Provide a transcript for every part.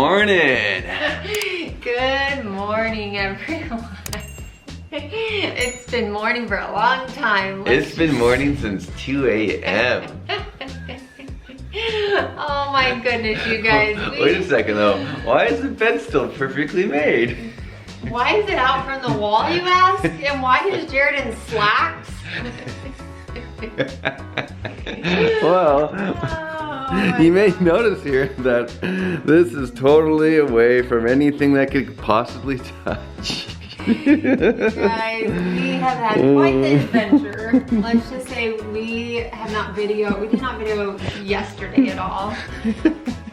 morning. Good morning, everyone. It's been morning for a long time. It's been morning since 2 a.m. Oh my goodness, you guys. Wait a second though. Why is the bed still perfectly made? Why is it out from the wall, you ask? And why is Jared in slacks? Well, you may notice here that this is totally away from anything that could possibly touch. Guys, we have had quite the adventure. Let's just say we did not video yesterday at all.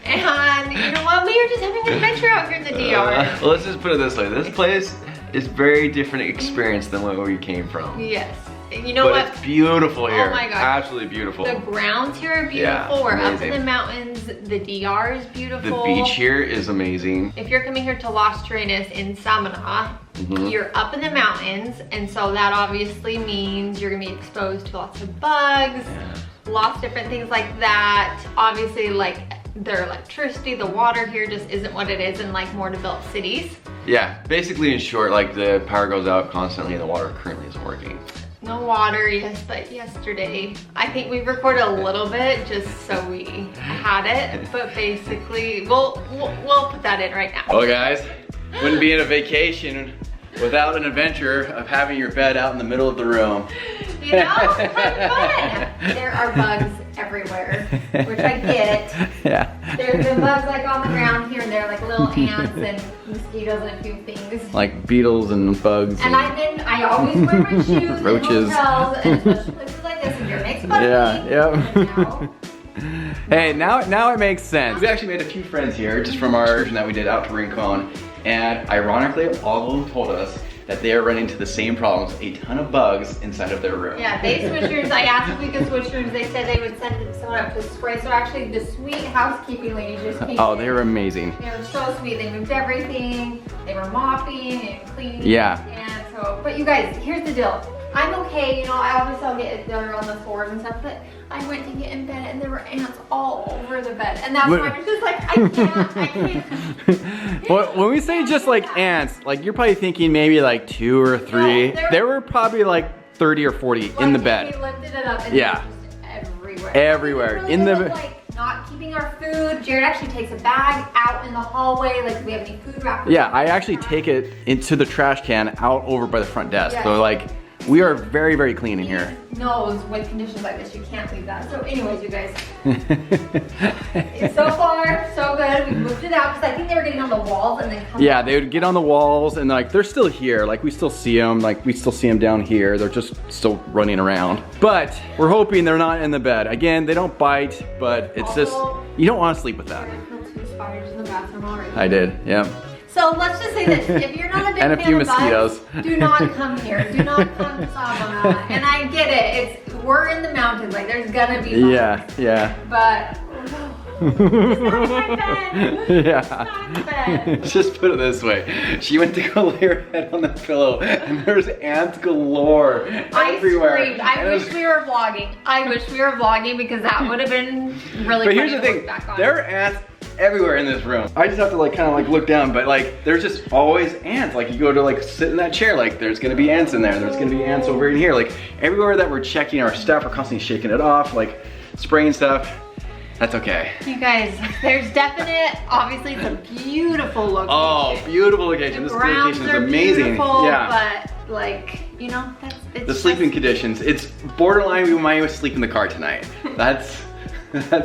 And you know what, we were just having an adventure out here in the DR. Let's just put it this way, this place is very different experience than where we came from. Yes. You know what? It's beautiful here. Oh my gosh. Absolutely beautiful. The grounds here are beautiful. Yeah, we're up in the mountains. The DR is beautiful. The beach here is amazing. If you're coming here to Las Terrenas in Samana, you're up in the mountains, and so that obviously means you're gonna be exposed to lots of bugs, lots of different things like that. Obviously, like their electricity, the water here just isn't what it is in like more developed cities. Yeah, basically in short, like the power goes out constantly and the water currently isn't working. No water, yes, but yesterday, I think we recorded a little bit just so we had it, but basically, we'll put that in right now. Well guys, wouldn't be in a vacation without an adventure of having your bed out in the middle of the room. You know, it's fun. There are bugs everywhere, which I get. Yeah. There's been bugs like on the ground here and there, like little ants and mosquitoes and a few things. Like beetles and bugs. And I always wear my shoes roaches. in hotels, and especially places like this, and your makes fun of me. Yeah. Hey, now it makes sense. We actually made a few friends here just from our excursion that we did out to Rincon, and ironically, all of them told us that they are running into the same problems, a ton of bugs inside of their room. Yeah, they switchers, I asked if we could switchers, they said they would send someone up to spray. So actually the sweet housekeeping lady just came Oh, in. they were amazing. They were so sweet, they moved everything, they were mopping and cleaning. Yeah. And so, but you guys, here's the deal. I'm okay, you know, I always all get there on the floors and stuff, but I went to get in bed and there were ants all over the bed. And that's why I was just like, I can't. Well, when we say just like ants, like you're probably thinking maybe like 2 or 3. No, there were probably like 30 or 40 in the bed. We lifted it up and yeah. They were just everywhere. Everywhere. Really In the like not keeping our food. Jared actually takes a bag out in the hallway, like, do we have any food wrappers? Yeah, I actually take it into the trash can out over by the front desk. Yes. So like, we are very, very clean in here. Knows with conditions like this, you can't leave that. So anyways, you guys, so far, so good. We moved it out because I think they were getting on the walls and then come Yeah, out. they would get on the walls and like, they're still here. Like we still see them, like we still see them down here. They're just still running around. But we're hoping they're not in the bed. Again, they don't bite, but it's just, you don't want to sleep with that. I killed 2 spiders in the bathroom already. I did, yeah. So let's just say this, if you're not a big And a fan few of mosquitoes. bugs, do not come here. Do not come to Samana. And I get it, we're in the mountains, like there's gonna be bugs. Yeah. But it's not my bed. Yeah. It's not my bed. Just put it this way. She went to go lay her head on the pillow and there's ants galore everywhere. I screamed. I wish we were vlogging. I wish we were vlogging because that would have been really But funny here's the to thing, look back on. there are ants everywhere in this room. I just have to like kind of like look down, but like there's just always ants. Like you go to like sit in that chair, like there's gonna be ants in there. There's gonna be ants over in here. Like everywhere that we're checking our stuff, we're constantly shaking it off, like spraying stuff. That's okay. You guys, there's definite, obviously it's a beautiful location. Oh, beautiful location. The This grounds location is are amazing. beautiful, Yeah. but like, you know, it's The sleeping conditions. It's borderline, we might sleep in the car tonight. That's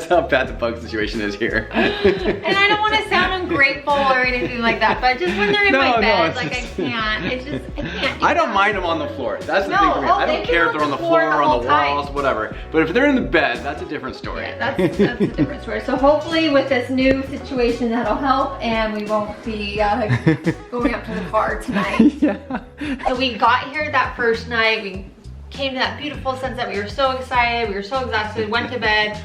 how bad the bug situation is here. And I don't want to sound ungrateful or anything like that, but just when they're in my bed, like I can't. It's just, I can't do I don't that. mind them on the floor. That's the thing for me. I don't care if they're on the floor or on the walls, whatever. But if they're in the bed, that's a different story. Yeah, that's a different story. So hopefully with this new situation that'll help and we won't be going up to the car tonight. Yeah. So we got here that first night. We came to that beautiful sunset. We were so excited. We were so exhausted. Went to bed,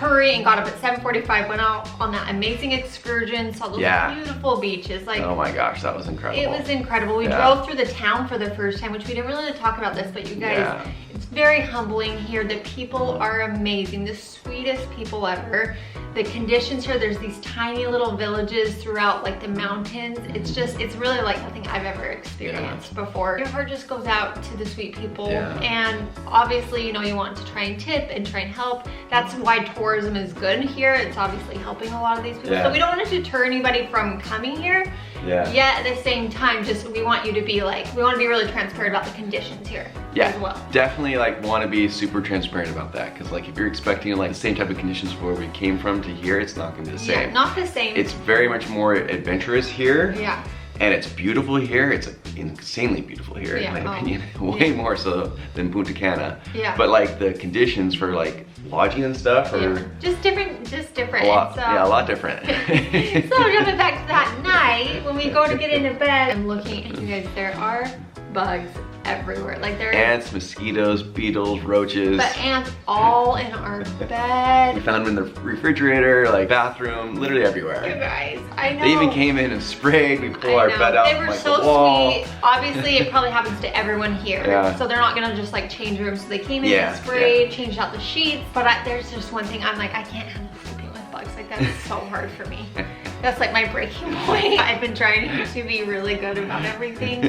hurry, and got up at 7:45. Went out on that amazing excursion. Saw those beautiful beaches. Like, oh my gosh, that was incredible. it was incredible. We drove through the town for the first time, which we didn't really talk about this, but you guys, it's very humbling here. The people are amazing. The sweetest people ever. The conditions here, there's these tiny little villages throughout like the mountains. It's really like nothing I've ever experienced before. Your heart just goes out to the sweet people. And obviously, you know, you want to try and tip and try and help. That's why tourism is good here. It's obviously helping a lot of these people. So we don't want to deter anybody from coming here. Yet at the same time, just we want you to be like, we want to be really transparent about the conditions here as well. Definitely like want to be super transparent about that, because like if you're expecting like the same type of conditions where we came from to here, it's not going to be the same. Not the same. It's very much more adventurous here. And it's beautiful here. It's insanely beautiful here, in my opinion. Way more so than Punta Cana. But like the conditions for like lodging and stuff are just different. A lot, a lot different. So jumping back to that night, when we go to get into bed, I'm looking and you guys, there are bugs everywhere. Like there are ants, mosquitoes, beetles, roaches. But ants all in our bed. We found them in the refrigerator, like bathroom, literally everywhere. You guys, I know. They even came in and sprayed. We pull our bed out from like the wall. They were so sweet. Obviously, it probably happens to everyone here. So they're not gonna just like change rooms. So they came in and sprayed, changed out the sheets. But there's just one thing I'm like, I can't handle sleeping with bugs. Like that's so hard for me. That's like my breaking point. I've been trying to be really good about everything.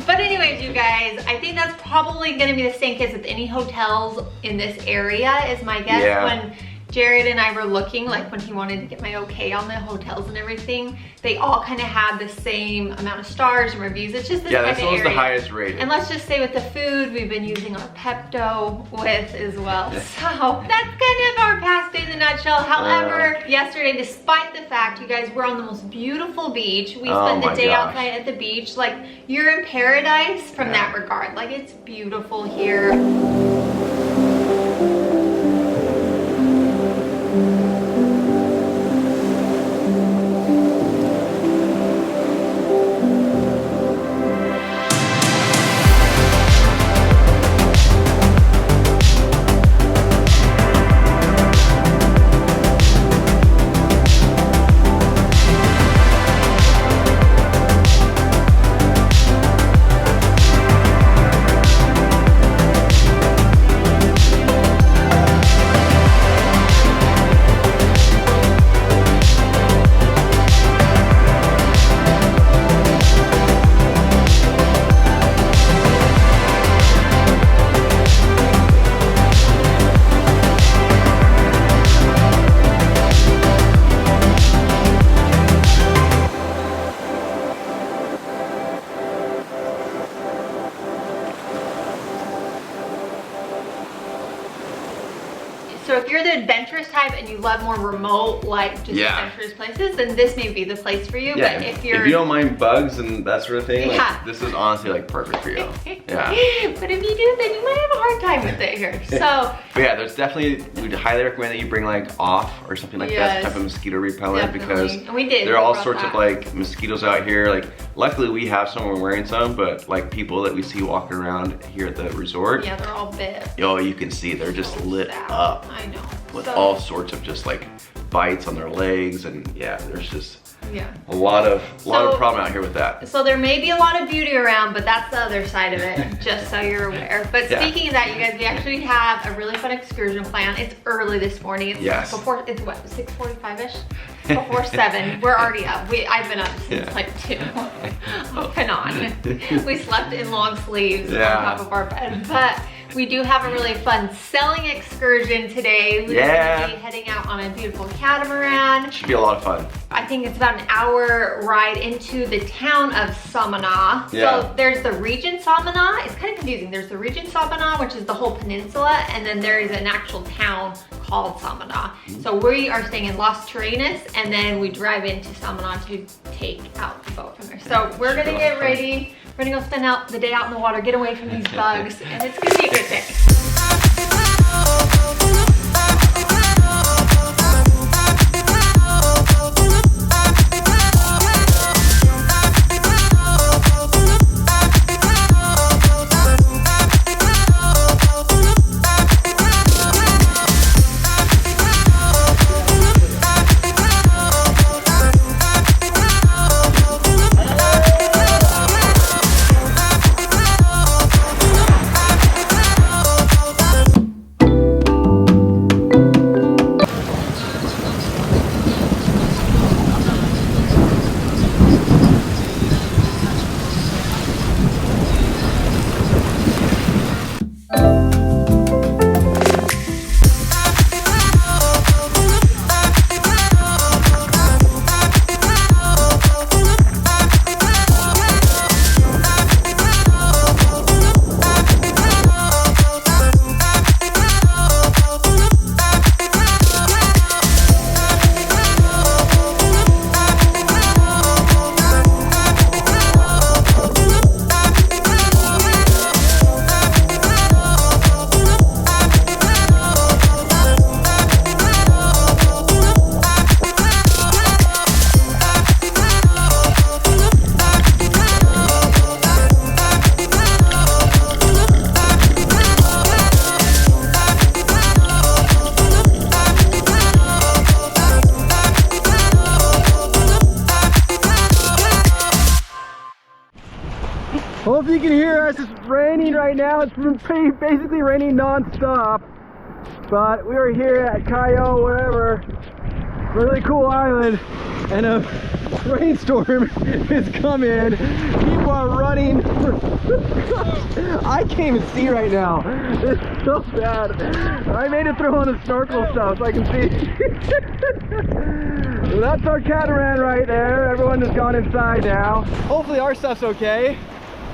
But anyways, you guys, I think that's probably gonna be the same case with any hotels in this area is my guess. When Jared and I were looking, like when he wanted to get my okay on the hotels and everything, they all kind of had the same amount of stars and reviews. It's just this kind of area. This was the highest rated. And let's just say with the food, we've been using our Pepto with as well. So that's kind of our past day in a nutshell. However, yesterday, despite the fact, you guys, we're on the most beautiful beach. We spent the day outside at the beach. Like, you're in paradise from that regard. Like, it's beautiful here. So if you're the adventurous type and you love more remote, like just adventurous places, then this may be the place for you. But if you don't mind bugs and that sort of thing, like, this is honestly like perfect for you. But if you do, then you might have a hard time with it here. So but yeah, there's definitely, we'd highly recommend that you bring like off or something like that, type of mosquito repellent, because there are all sorts of like mosquitoes out here. Like luckily we have some, we're wearing some, but like people that we see walking around here at the resort, they're all bit. Oh, you can see they're just lit up. I know. With all sorts of just like bites on their legs, and there's just a lot of problem out here with that. So there may be a lot of beauty around, but that's the other side of it, just so you're aware. But speaking of that, you guys, we actually have a really fun excursion plan. It's early this morning. It's before, it's what, 6:45-ish? Before 7. We're already up. I've been up since like 2. Off and on. We slept in long sleeves on top of our bed. But we do have a really fun sailing excursion today. We're going to be heading out on a beautiful catamaran. Should be a lot of fun. I think it's about an hour ride into the town of Samana. So there's the region Samana. It's kind of confusing. There's the region Samana, which is the whole peninsula, and then there is an actual town called Samana. So we are staying in Las Terrenas, and then we drive into Samana to take out the boat from there. So we're gonna get ready. We're gonna go spend the day out in the water, get away from these bugs, and it's gonna be a good day. Hopefully you can hear us. It's raining right now. It's been basically raining non-stop. But we are here at Cayo, whatever. Really cool island. And a rainstorm is coming. People are running. I can't even see right now. It's so bad. I made it throw on the snorkel stuff so I can see. So that's our catamaran right there. Everyone has gone inside now. Hopefully our stuff's okay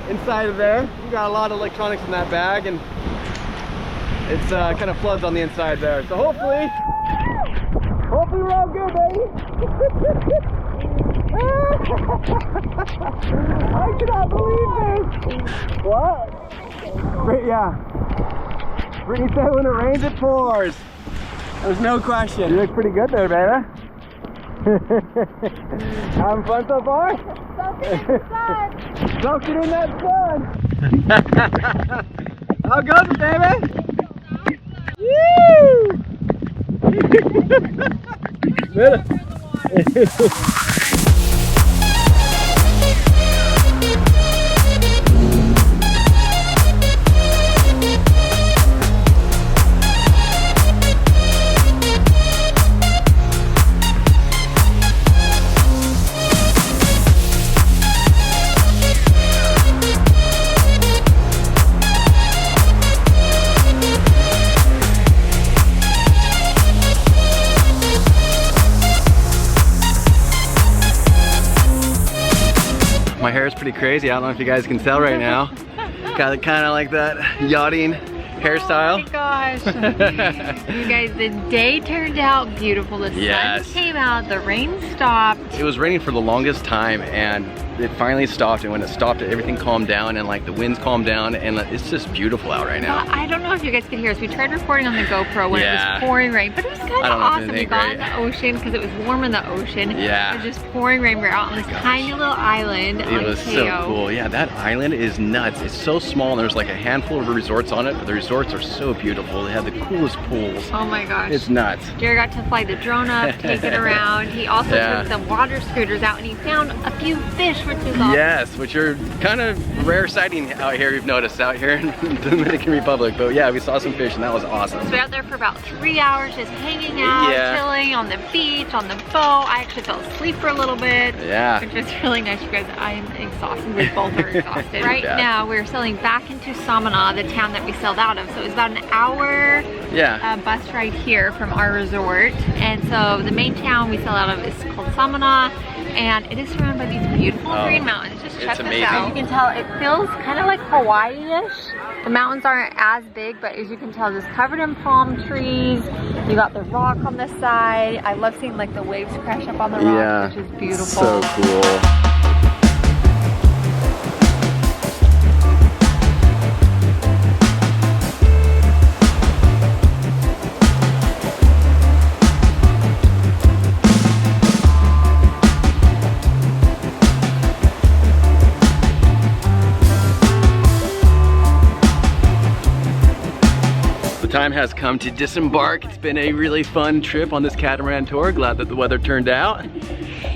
inside of there. We got a lot of electronics in that bag, and it's kind of floods on the inside there. So hopefully we're all good, baby. I cannot believe this. What? Yeah. Brittany said when it rains, it pours. There's no question. You look pretty good there, baby. Having fun so far? Soaking in that sun. How goes it, baby? Woo! My hair is pretty crazy. I don't know if you guys can tell right now. Got kind of like that yachting hairstyle. Oh my gosh. You guys, the day turned out beautiful. The sun came out, the rain stopped. It was raining for the longest time, and it finally stopped, and when it stopped, everything calmed down, and like the winds calmed down, and it's just beautiful out right now. Well, I don't know if you guys could hear us. We tried recording on the GoPro when it was pouring rain, but it was kind of awesome. We got in the ocean because it was warm in the ocean. Yeah. It was just pouring rain. We were out on this tiny little island. It was so cool. Yeah, that island is nuts. It's so small, and there's like a handful of resorts on it, but the resorts are so beautiful. They have the coolest pools. Oh my gosh. It's nuts. Jared got to fly the drone up, take it around. He also took some water scooters out, and he found a few fish, which is awesome. Yes, which are kind of rare sighting out here, you've noticed, out here in the Dominican Republic. But yeah, we saw some fish, and that was awesome. So we were out there for about 3 hours just hanging out, chilling on the beach, on the boat. I actually fell asleep for a little bit, which was really nice, you guys. I'm exhausted. We both are exhausted. Right now, we're sailing back into Samana, the town that we sailed out of. So it was about an hour bus ride here from our resort. And so the main town we sailed out of is called Samana, and it is surrounded by these beautiful green mountains. Just check this out. You can tell it feels kind of like Hawaii-ish. The mountains aren't as big, but as you can tell, just covered in palm trees. You got the rock on the side. I love seeing like the waves crash up on the rocks, which is beautiful. So cool. Time has come to disembark. It's been a really fun trip on this catamaran tour. Glad that the weather turned out.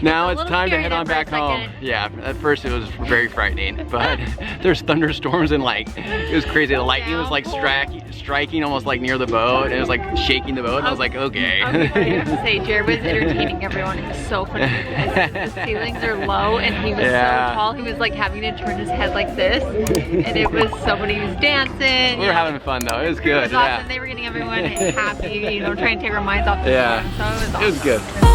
Now it's time to head on back home. Yeah, at first it was very frightening, but there's thunderstorms and like, it was crazy. The lightning was like striking almost like near the boat, and it was like shaking the boat, and I was like, okay. I have to say, Jared was entertaining everyone. It was so funny because the ceilings are low, and he was so tall. He was like having to turn his head like this, and it was so funny. He was dancing. We were having fun though. It was good. It was awesome. They were getting everyone happy, you know, trying to take our minds off the storm. So it was awesome. It was good.